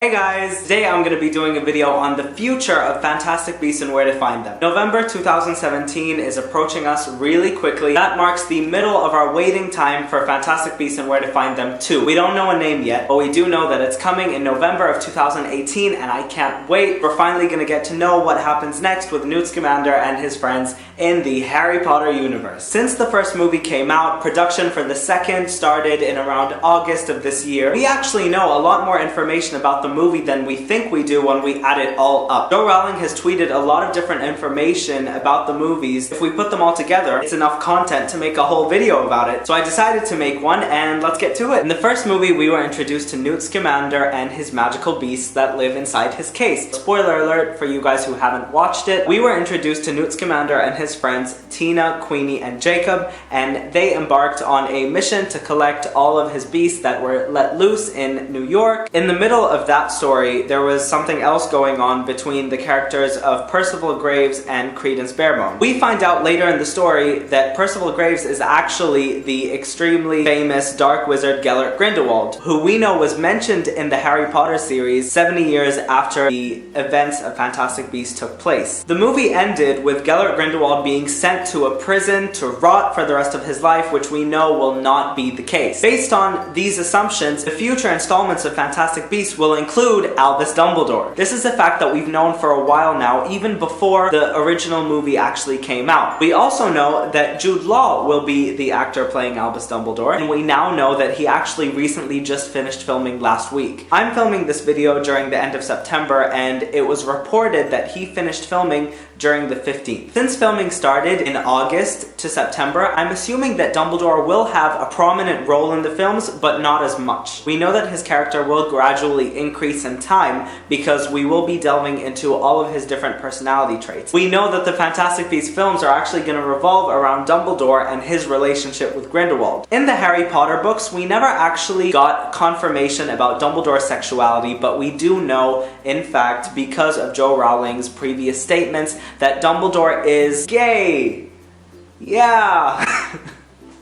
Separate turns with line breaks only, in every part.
Hey guys! Today I'm going to be doing a video on the future of Fantastic Beasts and where to find them. November 2017 is approaching us really quickly. That marks the middle of our waiting time for Fantastic Beasts and where to find them 2. We don't know a name yet, but we do know that it's coming in November of 2018 and I can't wait. We're finally going to get to know what happens next with Newt Scamander and his friends in the Harry Potter universe. Since the first movie came out, production for the second started in around August of this year. We actually know a lot more information about the movie than we think we do when we add it all up. Joe Rowling has tweeted a lot of different information about the movies. If we put them all together, it's enough content to make a whole video about it. So I decided to make one and let's get to it. In the first movie, we were introduced to Newt Scamander and his magical beasts that live inside his case. Spoiler alert for you guys who haven't watched it. We were introduced to Newt Scamander and his friends Tina, Queenie, and Jacob, and they embarked on a mission to collect all of his beasts that were let loose in New York. In the middle of that story, there was something else going on between the characters of Percival Graves and Credence Barebone. We find out later in the story that Percival Graves is actually the extremely famous dark wizard Gellert Grindelwald, who we know was mentioned in the Harry Potter series 70 years after the events of Fantastic Beasts took place. The movie ended with Gellert Grindelwald being sent to a prison to rot for the rest of his life, which we know will not be the case. Based on these assumptions, the future installments of Fantastic Beasts will include Albus Dumbledore. This is a fact that we've known for a while now, even before the original movie actually came out. We also know that Jude Law will be the actor playing Albus Dumbledore, and we now know that he actually recently just finished filming last week. I'm filming this video during the end of September, and it was reported that he finished filming during the 15th. Since filming started in August to September, I'm assuming that Dumbledore will have a prominent role in the films, but not as much. We know that his character will gradually increase in time because we will be delving into all of his different personality traits. We know that the Fantastic Beasts films are actually going to revolve around Dumbledore and his relationship with Grindelwald. In the Harry Potter books, we never actually got confirmation about Dumbledore's sexuality, but we do know, in fact, because of Joe Rowling's previous statements, that Dumbledore is gay. Yeah.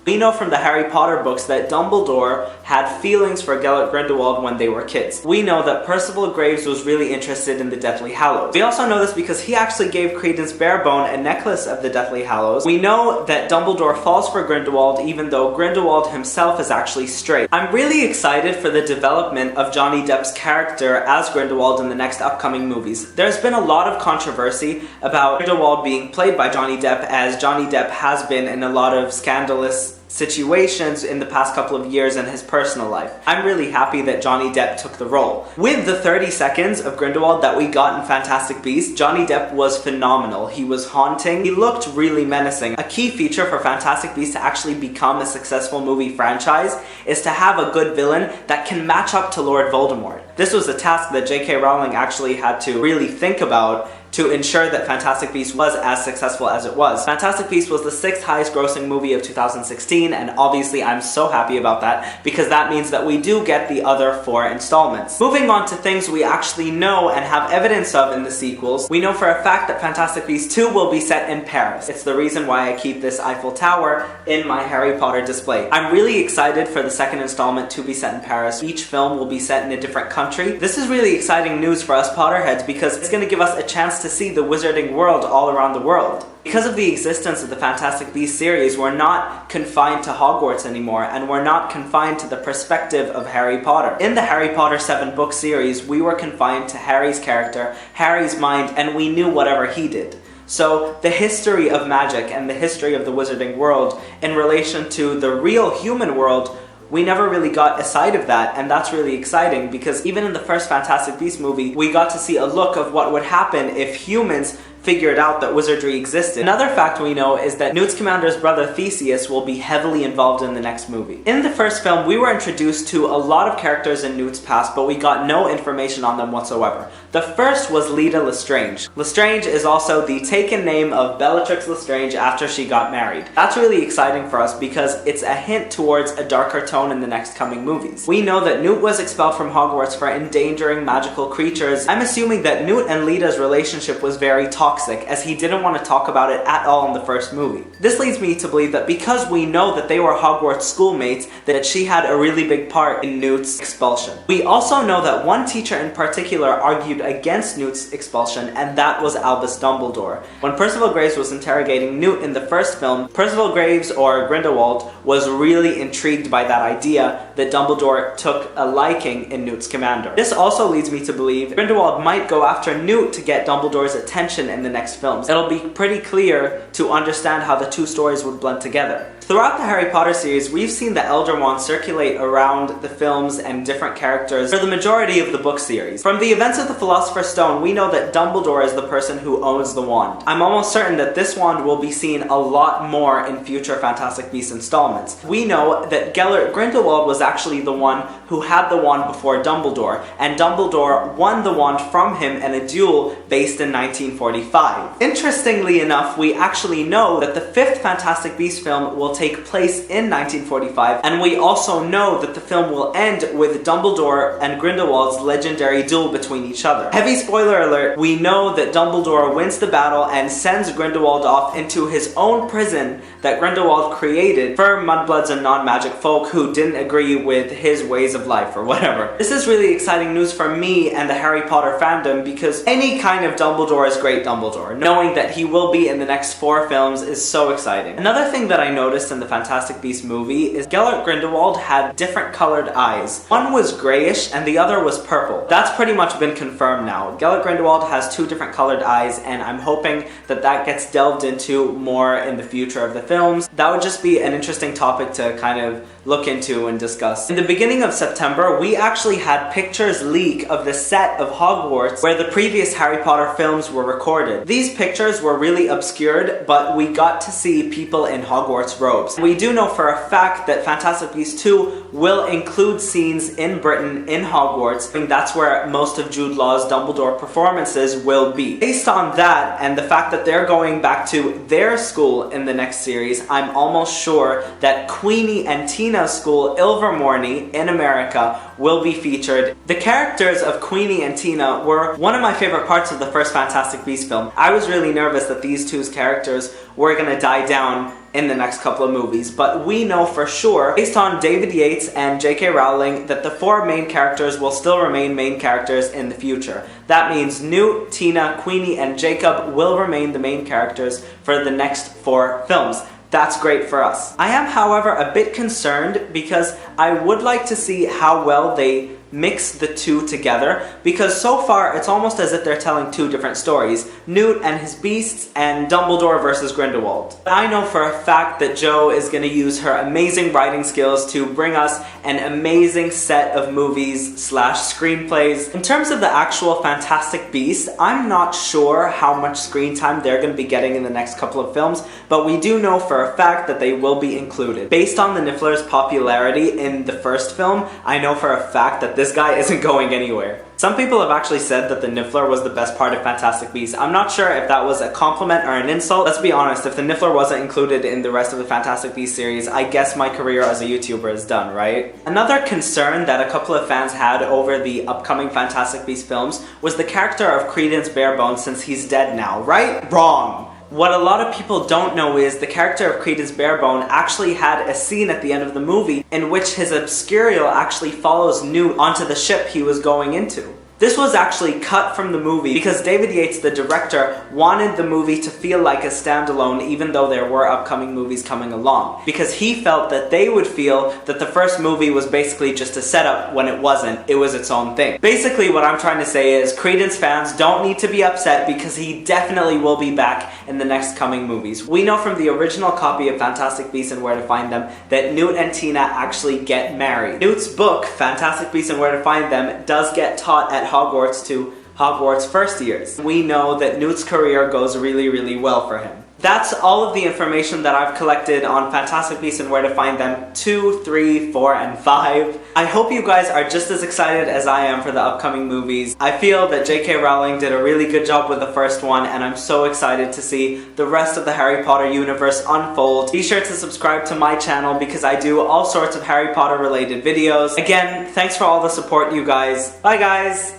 We know from the Harry Potter books that Dumbledore had feelings for Gellert Grindelwald when they were kids. We know that Percival Graves was really interested in the Deathly Hallows. We also know this because he actually gave Credence Barebone a necklace of the Deathly Hallows. We know that Dumbledore falls for Grindelwald even though Grindelwald himself is actually straight. I'm really excited for the development of Johnny Depp's character as Grindelwald in the next upcoming movies. There's been a lot of controversy about Grindelwald being played by Johnny Depp, as Johnny Depp has been in a lot of scandalous situations in the past couple of years in his personal life. I'm really happy that Johnny Depp took the role. With the 30 seconds of Grindelwald that we got in Fantastic Beasts, Johnny Depp was phenomenal. He was haunting. He looked really menacing. A key feature for Fantastic Beasts to actually become a successful movie franchise is to have a good villain that can match up to Lord Voldemort. This was a task that J.K. Rowling actually had to really think about to ensure that Fantastic Beasts was as successful as it was. Fantastic Beasts was the 6th highest grossing movie of 2016, and obviously I'm so happy about that because that means that we do get the other 4 installments. Moving on to things we actually know and have evidence of in the sequels, we know for a fact that Fantastic Beasts 2 will be set in Paris. It's the reason why I keep this Eiffel Tower in my Harry Potter display. I'm really excited for the second installment to be set in Paris. Each film will be set in a different country. This is really exciting news for us Potterheads because it's going to give us a chance to see the wizarding world all around the world. Because of the existence of the Fantastic Beasts series, we're not confined to Hogwarts anymore, and we're not confined to the perspective of Harry Potter. In the Harry Potter 7-book series, we were confined to Harry's character, Harry's mind, and we knew whatever he did. So the history of magic and the history of the wizarding world in relation to the real human world, we never really got a side of that, and that's really exciting because even in the first Fantastic Beasts movie, we got to see a look of what would happen if humans figured out that wizardry existed. Another fact we know is that Newt Scamander's brother Theseus will be heavily involved in the next movie. In the first film, we were introduced to a lot of characters in Newt's past, but we got no information on them whatsoever. The first was Leta Lestrange. Lestrange is also the taken name of Bellatrix Lestrange after she got married. That's really exciting for us because it's a hint towards a darker tone in the next coming movies. We know that Newt was expelled from Hogwarts for endangering magical creatures. I'm assuming that Newt and Leta's relationship was very toxic toxic, as he didn't want to talk about it at all in the first movie. This leads me to believe that because we know that they were Hogwarts schoolmates, that she had a really big part in Newt's expulsion. We also know that one teacher in particular argued against Newt's expulsion, and that was Albus Dumbledore. When Percival Graves was interrogating Newt in the first film, Percival Graves, or Grindelwald, was really intrigued by that idea that Dumbledore took a liking in Newt's commander. This also leads me to believe Grindelwald might go after Newt to get Dumbledore's attention in the next films. It'll be pretty clear to understand how the two stories would blend together. Throughout the Harry Potter series, we've seen the Elder Wand circulate around the films and different characters for the majority of the book series. From the events of the Philosopher's Stone, we know that Dumbledore is the person who owns the wand. I'm almost certain that this wand will be seen a lot more in future Fantastic Beasts installments. We know that Gellert Grindelwald was actually the one who had the wand before Dumbledore, and Dumbledore won the wand from him in a duel based in 1945. Interestingly enough, we actually know that the fifth Fantastic Beasts film will take place in 1945, and we also know that the film will end with Dumbledore and Grindelwald's legendary duel between each other. Heavy spoiler alert, we know that Dumbledore wins the battle and sends Grindelwald off into his own prison that Grindelwald created for mudbloods and non-magic folk who didn't agree with his ways of life or whatever. This is really exciting news for me and the Harry Potter fandom, because any kind of Dumbledore is great Dumbledore. Knowing that he will be in the next 4 films is so exciting. Another thing that I noticed in the Fantastic Beasts movie is Gellert Grindelwald had different colored eyes. One was grayish and the other was purple. That's pretty much been confirmed now. Gellert Grindelwald has 2 different colored eyes, and I'm hoping that that gets delved into more in the future of the films. That would just be an interesting topic to kind of look into and discuss. In the beginning of September, we actually had pictures leak of the set of Hogwarts where the previous Harry Potter films were recorded. These pictures were really obscured, but we got to see people in Hogwarts robes. We do know for a fact that Fantastic Beasts 2 will include scenes in Britain, in Hogwarts, and that's where most of Jude Law's Dumbledore performances will be. Based on that, and the fact that they're going back to their school in the next series, I'm almost sure that Queenie and Tina's school, Ilvermorny, in America, will be featured. The characters of Queenie and Tina were one of my favorite parts of the first Fantastic Beasts film. I was really nervous that these two characters were gonna die down in the next couple of movies, but we know for sure, based on David Yates and J.K. Rowling, that the 4 main characters will still remain main characters in the future. That means Newt, Tina, Queenie, and Jacob will remain the main characters for the next 4 films. That's great for us. I am, however, a bit concerned because I would like to see how well they mix the two together, because so far it's almost as if they're telling 2 different stories. Newt and his beasts, and Dumbledore versus Grindelwald. I know for a fact that Jo is going to use her amazing writing skills to bring us an amazing set of movies / screenplays. In terms of the actual Fantastic Beasts, I'm not sure how much screen time they're going to be getting in the next couple of films, but we do know for a fact that they will be included. Based on the Niffler's popularity in the first film, I know for a fact that this guy isn't going anywhere. Some people have actually said that the Niffler was the best part of Fantastic Beasts. I'm not sure if that was a compliment or an insult. Let's be honest, if the Niffler wasn't included in the rest of the Fantastic Beasts series, I guess my career as a YouTuber is done, right? Another concern that a couple of fans had over the upcoming Fantastic Beasts films was the character of Credence Barebones, since he's dead now, right? Wrong! What a lot of people don't know is the character of Credence Barebone actually had a scene at the end of the movie in which his Obscurial actually follows Newt onto the ship he was going into. This was actually cut from the movie because David Yates, the director, wanted the movie to feel like a standalone even though there were upcoming movies coming along, because he felt that they would feel that the first movie was basically just a setup when it wasn't. It was its own thing. Basically what I'm trying to say is Credence fans don't need to be upset because he definitely will be back in the next coming movies. We know from the original copy of Fantastic Beasts and Where to Find Them that Newt and Tina actually get married. Newt's book, Fantastic Beasts and Where to Find Them, does get taught at Hogwarts to Hogwarts first years. We know that Newt's career goes really, really well for him. That's all of the information that I've collected on Fantastic Beasts and Where to Find Them 2, 3, 4, and 5. I hope you guys are just as excited as I am for the upcoming movies. I feel that J.K. Rowling did a really good job with the first one, and I'm so excited to see the rest of the Harry Potter universe unfold. Be sure to subscribe to my channel because I do all sorts of Harry Potter related videos. Again, thanks for all the support, you guys. Bye guys!